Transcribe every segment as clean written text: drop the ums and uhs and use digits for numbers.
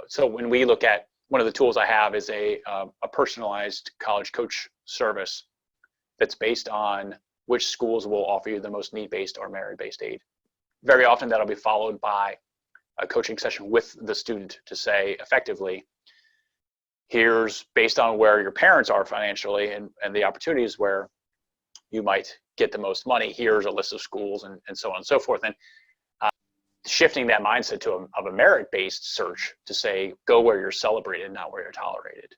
So when we look at, one of the tools I have is a personalized college coach service that's based on which schools will offer you the most need-based or merit-based aid. Very often that'll be followed by a coaching session with the student to say effectively, here's based on where your parents are financially and the opportunities where you might get the most money, here's a list of schools and so on and so forth. And shifting that mindset to of a merit-based search to say, go where you're celebrated, not where you're tolerated.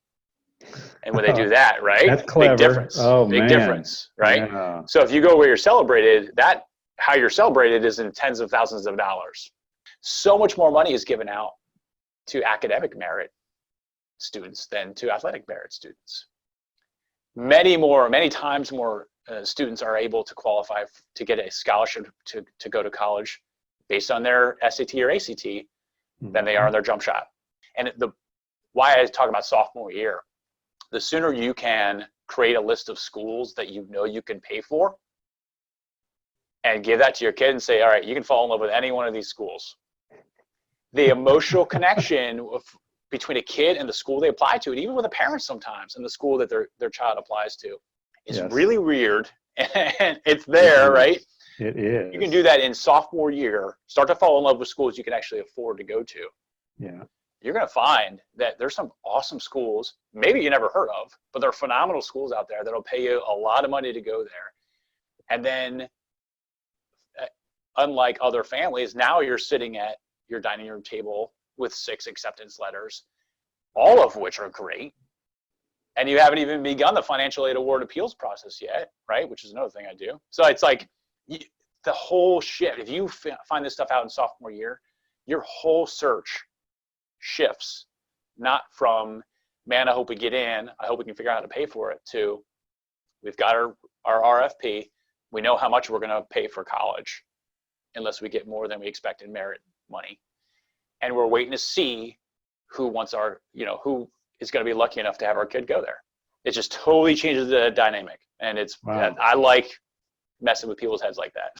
And when they do that, right? That's clever. Big difference. Oh, big man. difference, right? Yeah. So if you go where you're celebrated, how you're celebrated is in tens of thousands of dollars. So much more money is given out to academic merit students than to athletic merit students. Many times more students are able to qualify to get a scholarship to go to college based on their SAT or ACT than they are on their jump shot. And why I talk about sophomore year, the sooner you can create a list of schools that you know you can pay for and give that to your kid and say, all right, you can fall in love with any one of these schools. The emotional connection between a kid and the school they apply to, and even with the parents sometimes, and the school that their child applies to, is really weird. And it's there, right? It is. You can do that in sophomore year, start to fall in love with schools you can actually afford to go to. Yeah. You're going to find that there's some awesome schools, maybe you never heard of, but there are phenomenal schools out there that'll pay you a lot of money to go there. And then, unlike other families, now you're sitting at your dining room table with 6 acceptance letters, all of which are great. And you haven't even begun the financial aid award appeals process yet, right? Which is another thing I do. So it's like the whole shift. If you find this stuff out in sophomore year, your whole search shifts, not from, man, I hope we get in, I hope we can figure out how to pay for it, to we've got our RFP, we know how much we're going to pay for college unless we get more than we expect in merit money. And we're waiting to see who wants who is going to be lucky enough to have our kid go there. It just totally changes the dynamic. And it's, I like messing with people's heads like that.